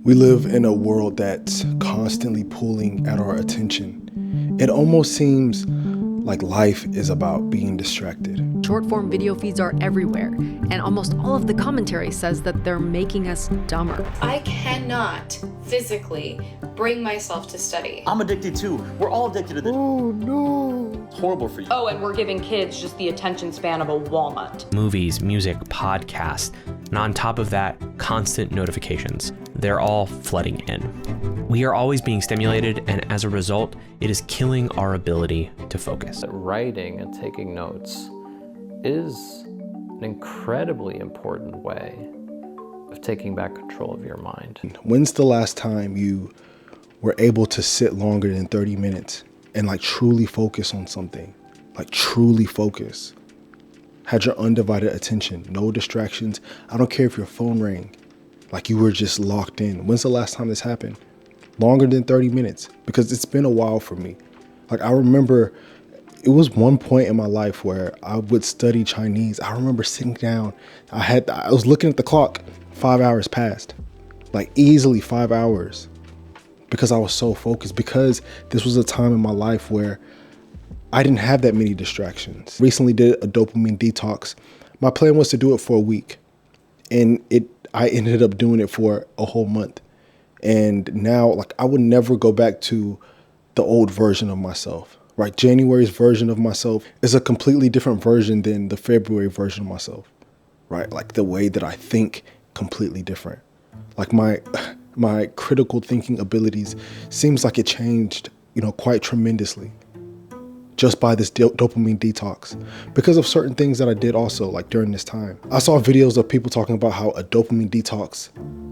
We live in a world that's constantly pulling at our attention. It almost seems like life is about being distracted. Short-form video feeds are everywhere, and almost all of the commentary says that they're making us dumber. I cannot physically bring myself to study. I'm addicted too. We're all addicted to this. Oh no. It's horrible for you. Oh, and we're giving kids just the attention span of a walnut. Movies, music, podcasts, and on top of that, constant notifications. They're all flooding in. We are always being stimulated, and as a result, it is killing our ability to focus. Writing and taking notes is an incredibly important way of taking back control of your mind. When's the last time you were able to sit longer than 30 minutes and truly focus on something? Truly focus. Had your undivided attention, no distractions. I don't care if your phone rang. You were just locked in. When's the last time this happened? Longer than 30 minutes, because it's been a while for me. I remember it was one point in my life where I would study Chinese. I remember sitting down. I was looking at the clock. 5 hours passed, easily 5 hours, because I was so focused, because this was a time in my life where I didn't have that many distractions. Recently did a dopamine detox. My plan was to do it for a week, and I ended up doing it for a whole month. And now, I would never go back to the old version of myself, right? January's version of myself is a completely different version than the February version of myself, right? The way that I think, completely different. My critical thinking abilities seems like it changed, quite tremendously just by this dopamine detox, because of certain things that I did also, during this time. I saw videos of people talking about how a dopamine detox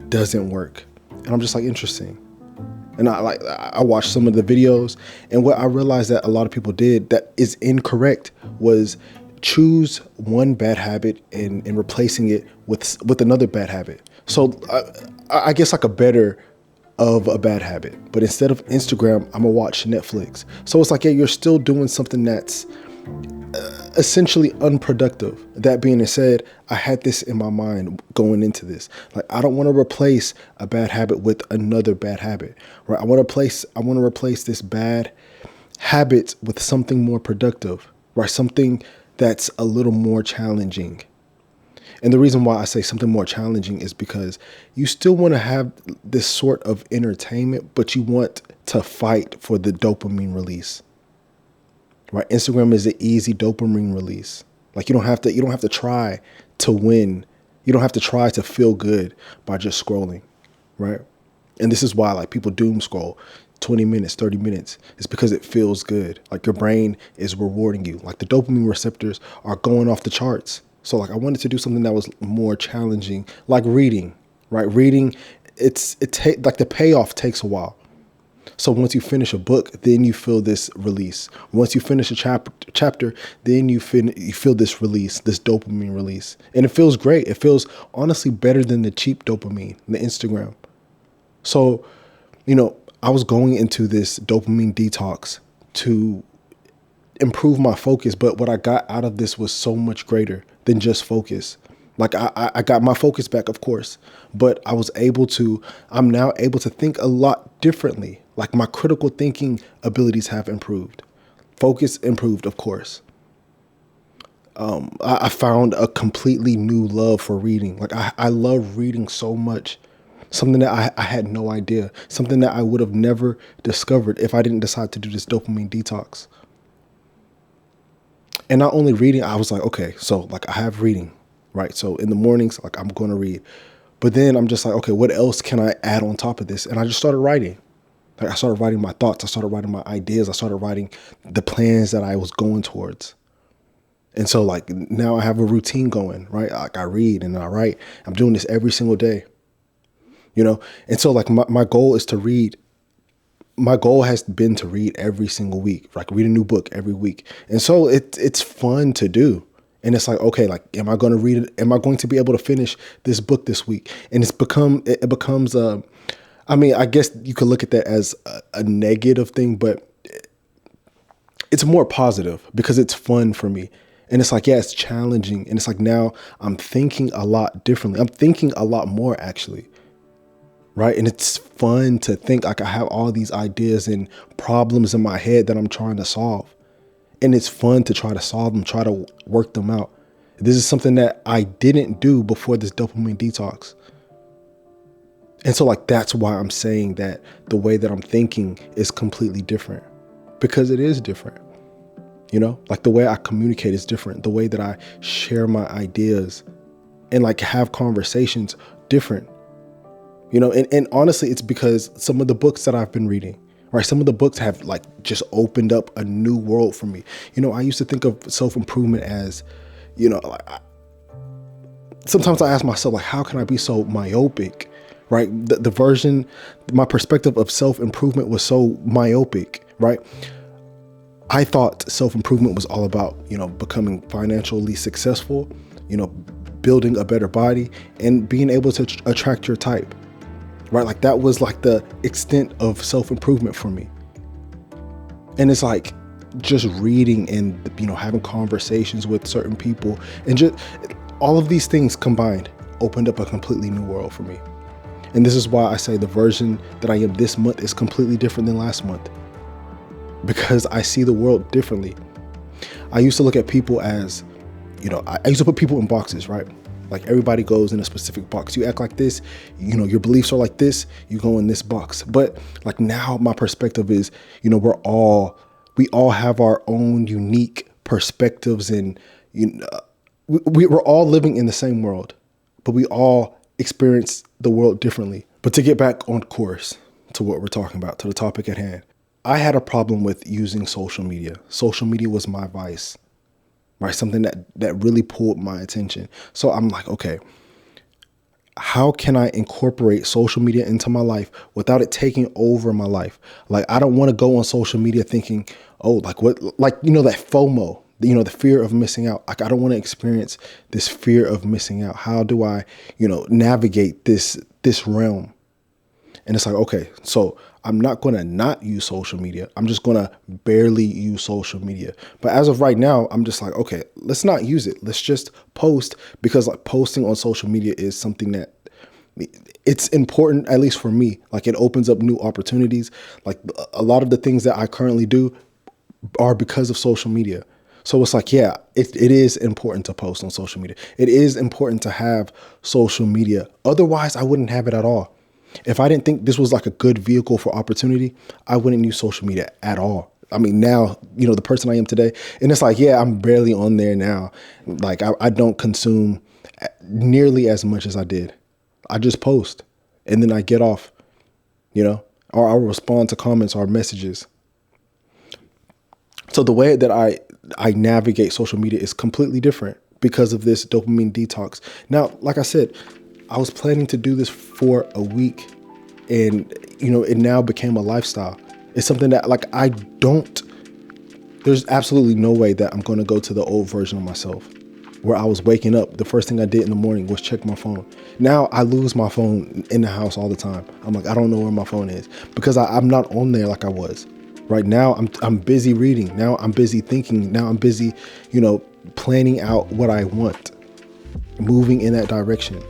doesn't work. And I'm just interesting. And I watched some of the videos, and what I realized that a lot of people did that is incorrect was choose one bad habit and replacing it with another bad habit. So I guess a better of a bad habit, but instead of Instagram, I'm gonna watch Netflix. So it's you're still doing something that's essentially unproductive. That being said, I had this in my mind going into this. I don't want to replace a bad habit with another bad habit, right? I want to replace this bad habit with something more productive, right? Something that's a little more challenging. And the reason why I say something more challenging is because you still want to have this sort of entertainment, but you want to fight for the dopamine release. Right? Instagram is an easy dopamine release. You don't have to try to win. You don't have to try to feel good by just scrolling, right? And this is why people doom scroll 20 minutes, 30 minutes. It's because it feels good. your brain is rewarding you. The dopamine receptors are going off the charts. So I wanted to do something that was more challenging, like reading, right? Reading, the payoff takes a while. So once you finish a book, then you feel this release. Once you finish a chapter, then you feel this release, this dopamine release. And it feels great. It feels honestly better than the cheap dopamine, the Instagram. So, I was going into this dopamine detox to improve my focus, but what I got out of this was so much greater than just focus. I got my focus back, of course, but I'm now able to think a lot differently. My critical thinking abilities have improved. Focus improved, of course. I found a completely new love for reading. I love reading so much. Something that I had no idea. Something that I would have never discovered if I didn't decide to do this dopamine detox. And not only reading, I was okay, so I have reading, right? So in the mornings, I'm going to read. But then I'm just okay, what else can I add on top of this? And I just started writing. I started writing my thoughts. I started writing my ideas. I started writing the plans that I was going towards. And so now I have a routine going, right? I read and I write. I'm doing this every single day, And so my goal is to read. My goal has been to read every single week, read a new book every week. And so it's fun to do. And it's okay, am I going to read it? Am I going to be able to finish this book this week? And it becomes, I guess you could look at that as a negative thing, but it's more positive because it's fun for me. And it's it's challenging. And it's now I'm thinking a lot differently. I'm thinking a lot more, actually. right? And it's fun to think like I have all these ideas and problems in my head that I'm trying to solve. And it's fun to try to solve them, try to work them out. This is something that I didn't do before this dopamine detox. And so like, that's why I'm saying that the way that I'm thinking is completely different, because it is different. You know, like the way I communicate is different. The way that I share my ideas and like have conversations different. You know, and honestly, it's because some of the books that I've been reading, right? Some of the books have like just opened up a new world for me. You know, I used to think of self-improvement as, you know, like sometimes I ask myself, like, how can I be so myopic, right? The version, my perspective of self-improvement was so myopic, right? I thought self-improvement was all about, you know, becoming financially successful, you know, building a better body and being able to attract your type. Right? Like that was like the extent of self-improvement for me. And it's like just reading and, you know, having conversations with certain people and just all of these things combined opened up a completely new world for me. And this is why I say the version that I am this month is completely different than last month, because I see the world differently. I used to look at people as, you know, I used to put people in boxes, right? Like everybody goes in a specific box. You act like this, you know, your beliefs are like this, you go in this box. But like now my perspective is, you know, we all have our own unique perspectives, and you know, we're all living in the same world, but we all experience the world differently. But to get back on course to what we're talking about, to the topic at hand, I had a problem with using social media. Social media was my vice. Right, something that really pulled my attention. So I'm like, okay, how can I incorporate social media into my life without it taking over my life? Like, I don't want to go on social media thinking, oh, like what, like, you know, that FOMO, you know, the fear of missing out. Like, I don't want to experience this fear of missing out. How do I, you know, navigate this realm? And it's like, okay, so I'm not going to not use social media. I'm just going to barely use social media. But as of right now, I'm just like, okay, let's not use it. Let's just post, because like posting on social media is something that it's important, at least for me. Like it opens up new opportunities. Like a lot of the things that I currently do are because of social media. So it's like, yeah, it is important to post on social media. It is important to have social media. Otherwise, I wouldn't have it at all. If I didn't think this was like a good vehicle for opportunity, I wouldn't use social media at all. I mean, now, you know, the person I am today, and it's like, yeah, I'm barely on there now. Like I don't consume nearly as much as I did. I just post and then I get off, you know, or I'll respond to comments or messages. So the way that I navigate social media is completely different because of this dopamine detox. Now, like I said, I was planning to do this for a week, and, you know, it now became a lifestyle. It's something that like there's absolutely no way that I'm going to go to the old version of myself where I was waking up. The first thing I did in the morning was check my phone. Now I lose my phone in the house all the time. I'm like, I don't know where my phone is because I'm not on there like I was. Right now, I'm busy reading. Now I'm busy thinking. Now I'm busy, you know, planning out what I want, moving in that direction.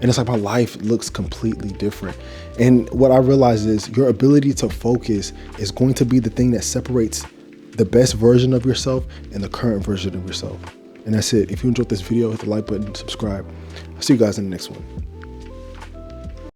And it's like my life looks completely different. And what I realize is your ability to focus is going to be the thing that separates the best version of yourself and the current version of yourself. And that's it. If you enjoyed this video, hit the like button, subscribe. I'll see you guys in the next one.